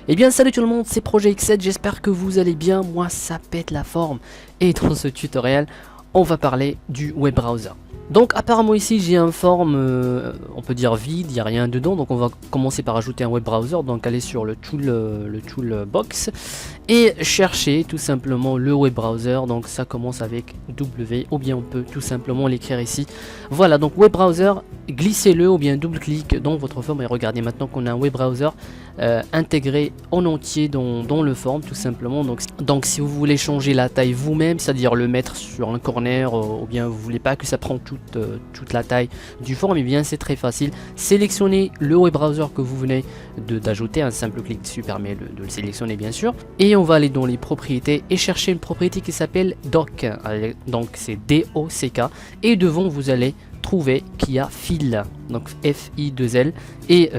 Eh bien salut tout le monde, c'est Projet X7, j'espère que vous allez bien, moi ça pète la forme. Et dans ce tutoriel, on va parler du web browser. Donc apparemment ici j'ai un form, on peut dire vide, il n'y a rien dedans. Donc on va commencer par ajouter un web browser. Donc aller sur le toolbox et chercher tout simplement le web browser. Donc ça commence avec W, ou bien on peut tout simplement l'écrire ici. Voilà, donc web browser, glissez-le ou bien double-clic dans votre forme et regardez maintenant qu'on a un web browser intégré en entier dans le form tout simplement. Donc si vous voulez changer la taille vous-même, c'est-à-dire le mettre sur un corner, ou bien vous voulez pas que ça prenne toute la taille du form, et bien c'est très facile. Sélectionnez le web browser que vous venez d'ajouter, un simple clic dessus permet de le sélectionner bien sûr, et on va aller dans les propriétés et chercher une propriété qui s'appelle dock, donc c'est DOCK, et devant vous allez trouver qu'il y a fil, donc FI2L, et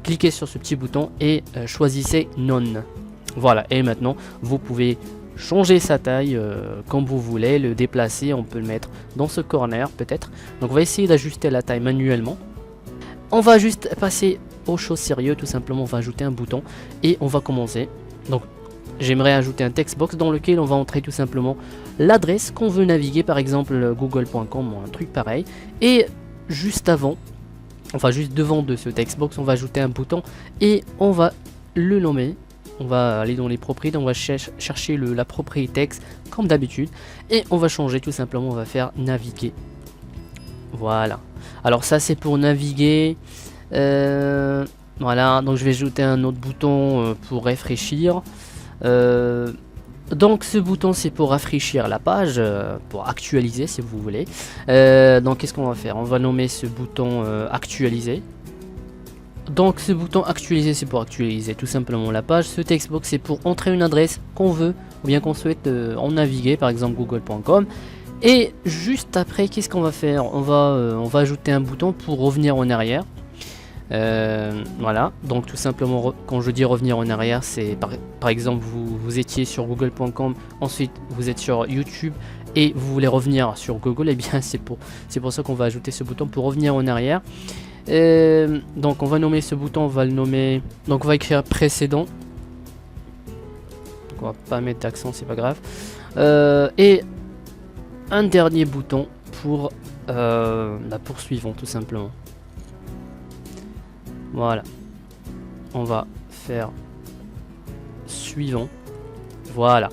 cliquez sur ce petit bouton et choisissez None. Voilà, et maintenant vous pouvez changer sa taille comme vous voulez, le déplacer, on peut le mettre dans ce corner peut-être. Donc on va essayer d'ajuster la taille manuellement. On va juste passer aux choses sérieuses, tout simplement on va ajouter un bouton et on va commencer. Donc j'aimerais ajouter un textbox dans lequel on va entrer tout simplement l'adresse qu'on veut naviguer, par exemple google.com ou un truc pareil. Et juste avant, enfin juste devant de ce textbox, on va ajouter un bouton et on va le nommer. On va aller dans les propriétés, on va chercher la propriété texte comme d'habitude et on va changer tout simplement, on va faire naviguer. Voilà. Alors ça c'est pour naviguer. Voilà, donc je vais ajouter un autre bouton pour rafraîchir. Donc ce bouton c'est pour rafraîchir la page, pour actualiser si vous voulez. Donc qu'est-ce qu'on va faire? On va nommer ce bouton actualiser. Donc ce bouton actualiser c'est pour actualiser tout simplement la page. Ce textbox c'est pour entrer une adresse qu'on veut ou bien qu'on souhaite en naviguer, par exemple google.com. Et juste après qu'est-ce qu'on va faire? On va ajouter un bouton pour revenir en arrière. Voilà, donc tout simplement quand je dis revenir en arrière, c'est par exemple vous étiez sur google.com, ensuite vous êtes sur YouTube et vous voulez revenir sur Google, et bien c'est pour ça qu'on va ajouter ce bouton pour revenir en arrière. Donc on va nommer ce bouton, on va le nommer, donc on va écrire précédent, donc on va pas mettre d'accent, c'est pas grave, et un dernier bouton pour la poursuivant tout simplement. Voilà, on va faire suivant. Voilà.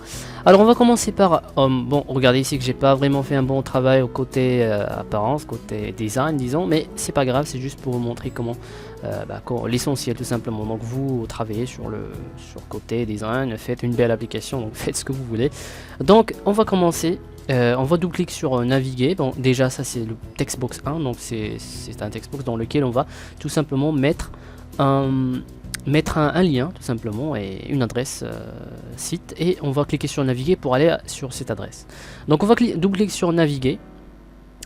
Alors on va commencer par bon, regardez ici que j'ai pas vraiment fait un bon travail au côté apparence, côté design disons, mais c'est pas grave, c'est juste pour vous montrer comment l'essentiel tout simplement. Donc vous travaillez sur côté design, faites une belle application, donc faites ce que vous voulez. Donc on va commencer. On va double-cliquer sur naviguer. Bon, déjà ça c'est le textbox 1, donc c'est un textbox dans lequel on va tout simplement mettre un lien tout simplement et une adresse site, et on va cliquer sur naviguer pour aller sur cette adresse. Donc on va double-cliquer sur naviguer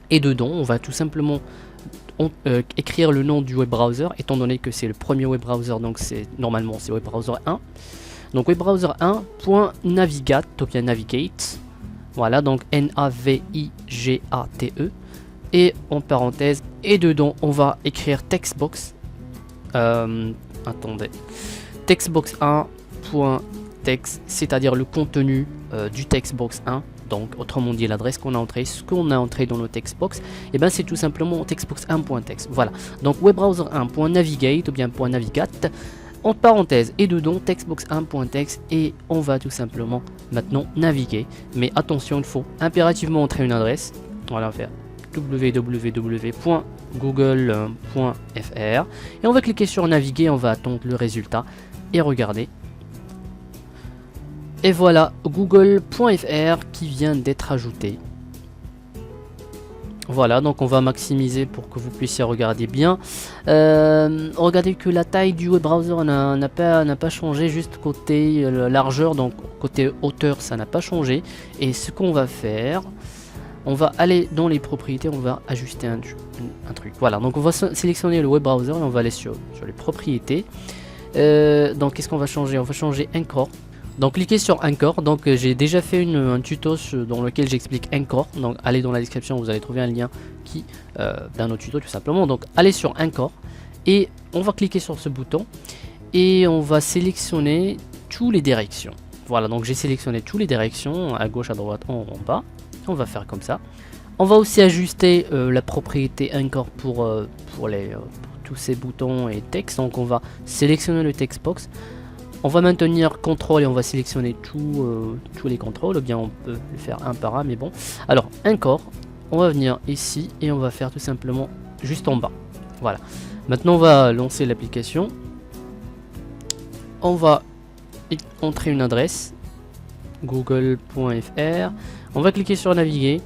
et dedans on va tout simplement écrire le nom du web browser, étant donné que c'est le premier web browser, donc normalement c'est web browser 1. Donc web browser 1.navigate ou bien navigate. Voilà, donc N-A-V-I-G-A-T-E, et en parenthèse, et dedans on va écrire textbox, attendez, textbox 1.text, c'est-à-dire le contenu du textbox 1, donc autrement dit l'adresse qu'on a entrée, ce qu'on a entré dans le textbox, et bien c'est tout simplement textbox 1.text. Voilà, donc webbrowser 1.navigate ou bien .navigate, en parenthèse et dedans textbox 1.text, et on va tout simplement maintenant naviguer. Mais attention, il faut impérativement entrer une adresse. Voilà, on va faire www.google.fr et on va cliquer sur naviguer, on va attendre le résultat et regarder. Et voilà google.fr qui vient d'être ajouté. Voilà, donc on va maximiser pour que vous puissiez regarder bien. Regardez que la taille du web browser n'a pas changé, juste côté largeur, donc côté hauteur ça n'a pas changé. Et ce qu'on va faire, on va aller dans les propriétés, on va ajuster un truc. Voilà, donc on va sélectionner le web browser et on va aller sur les propriétés. Donc qu'est-ce qu'on va changer? On va changer Anchor. Donc cliquez sur Anchor. Donc j'ai déjà fait un tuto dans lequel j'explique Anchor, donc allez dans la description, vous allez trouver un lien d'un autre tuto tout simplement. Donc allez sur Anchor et on va cliquer sur ce bouton et on va sélectionner toutes les directions. Voilà, donc j'ai sélectionné toutes les directions, à gauche, à droite, en haut, en bas. On va faire comme ça. On va aussi ajuster la propriété Anchor pour tous ces boutons et textes. Donc on va sélectionner le text box. On va maintenir contrôle et on va sélectionner tous les contrôles. Ou bien on peut le faire un par un, mais bon. Alors, Anchor, on va venir ici et on va faire tout simplement juste en bas. Voilà. Maintenant, on va lancer l'application. On va entrer une adresse google.fr. On va cliquer sur naviguer.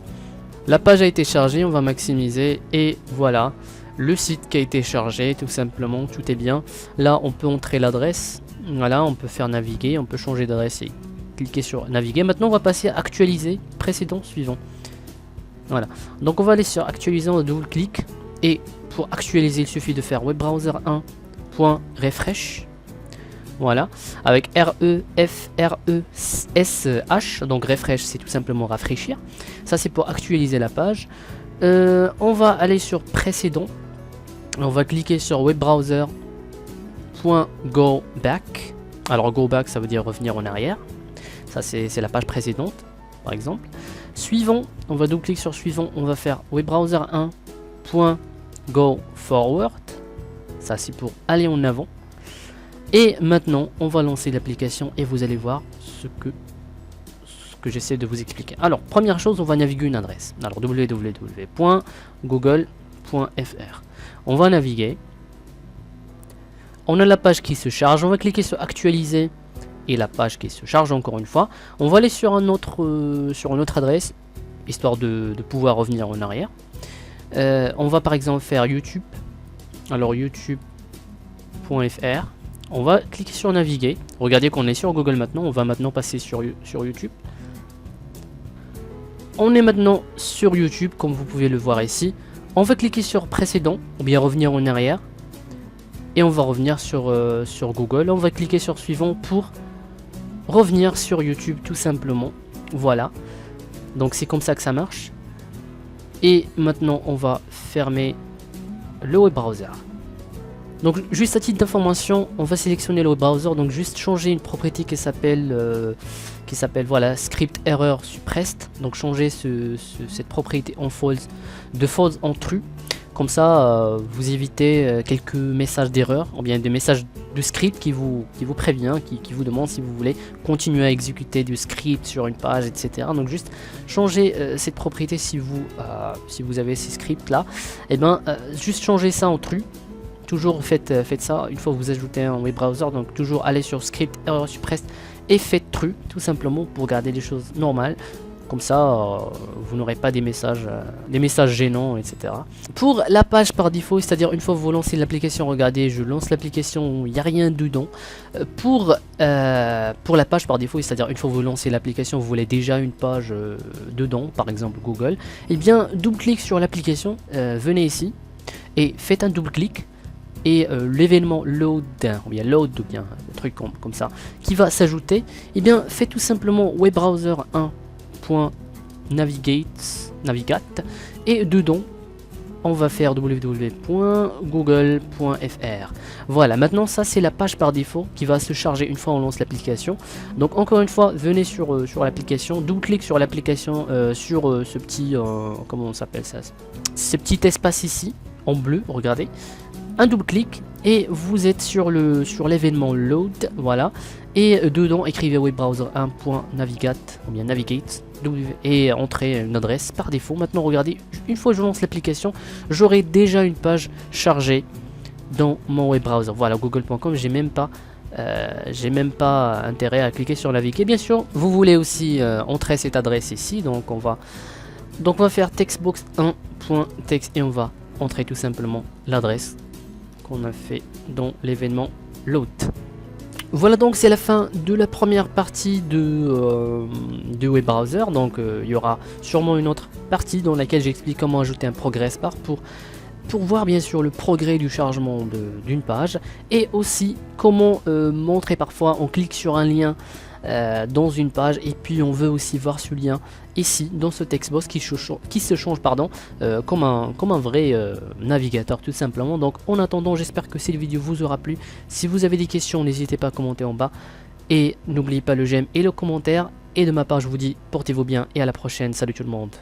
La page a été chargée, on va maximiser et voilà le site qui a été chargé, tout simplement, tout est bien. Là, on peut entrer l'adresse. Voilà, on peut faire naviguer, on peut changer d'adresse et cliquer sur naviguer. Maintenant, on va passer à actualiser, précédent, suivant. Voilà, donc on va aller sur actualiser, on double-clic et pour actualiser, il suffit de faire webbrowser1.refresh. Voilà, avec REFRESH, donc refresh, c'est tout simplement rafraîchir. Ça, c'est pour actualiser la page. On va aller sur précédent. On va cliquer sur webbrowser.goback. Alors, go back, ça veut dire revenir en arrière. Ça, c'est la page précédente, par exemple. Suivant, on va double-cliquer sur suivant. On va faire webbrowser1.goforward. Ça, c'est pour aller en avant. Et maintenant, on va lancer l'application et vous allez voir ce que j'essaie de vous expliquer. Alors, première chose, on va naviguer une adresse. Alors, www.google.fr. On va naviguer. On a la page qui se charge. On va cliquer sur actualiser et la page qui se charge encore une fois. On va aller sur une autre adresse, histoire de pouvoir revenir en arrière. On va par exemple faire YouTube. Alors, youtube.fr. On va cliquer sur naviguer. Regardez qu'on est sur Google maintenant. On va maintenant passer sur YouTube. On est maintenant sur YouTube, comme vous pouvez le voir ici. On va cliquer sur précédent, ou bien revenir en arrière. Et on va revenir sur Google. On va cliquer sur suivant pour revenir sur YouTube, tout simplement. Voilà. Donc c'est comme ça que ça marche. Et maintenant, on va fermer le web browser. Donc juste à titre d'information, on va sélectionner le web browser, donc juste changer une propriété qui s'appelle voilà, script error suppressed. Donc changer cette propriété en false, de false en true. Comme ça, vous évitez quelques messages d'erreur, ou bien des messages de script qui vous prévient, qui vous demande si vous voulez continuer à exécuter du script sur une page, etc. Donc juste changer cette propriété si vous avez ces scripts là, et ben juste changer ça en true. Toujours faites ça une fois que vous ajoutez un web browser, donc toujours aller sur script error suppressed et faites true tout simplement pour garder les choses normales. Comme ça, vous n'aurez pas des messages gênants, etc. Pour la page par défaut, c'est-à-dire une fois que vous lancez l'application, regardez, je lance l'application, il n'y a rien dedans. Pour la page par défaut, c'est-à-dire une fois que vous lancez l'application, vous voulez déjà une page dedans, par exemple Google, et bien double-clic sur l'application, venez ici et faites un double-clic. Et l'événement load, ou bien un truc comme ça, qui va s'ajouter, et bien faites tout simplement webbrowser1.navigate et dedans on va faire www.google.fr. Voilà, maintenant ça c'est la page par défaut qui va se charger une fois on lance l'application. Donc encore une fois, venez sur l'application, double-clic sur l'application, sur ce petit, comment on s'appelle ça, ce petit espace ici, en bleu, regardez. Un double clic et vous êtes sur l'événement load, voilà, et dedans écrivez webbrowser1.navigate ou bien navigate et entrez une adresse par défaut. Maintenant regardez, une fois que je lance l'application, j'aurai déjà une page chargée dans mon web browser. Voilà, google.com, j'ai même pas intérêt à cliquer sur naviguer. Bien sûr, vous voulez aussi entrer cette adresse ici, donc on va faire textbox1.text et on va entrer tout simplement l'adresse qu'on a fait dans l'événement load. Voilà, donc c'est la fin de la première partie de web browser. Donc il y aura sûrement une autre partie dans laquelle j'explique comment ajouter un progress bar pour voir bien sûr le progrès du chargement d'une page, et aussi comment montrer parfois on clique sur un lien dans une page, et puis on veut aussi voir ce lien ici dans ce textbox qui se change pardon, comme un vrai navigateur tout simplement. Donc en attendant, j'espère que cette vidéo vous aura plu. Si vous avez des questions, n'hésitez pas à commenter en bas, et n'oubliez pas le j'aime et le commentaire. Et de ma part, je vous dis portez-vous bien et à la prochaine. Salut tout le monde.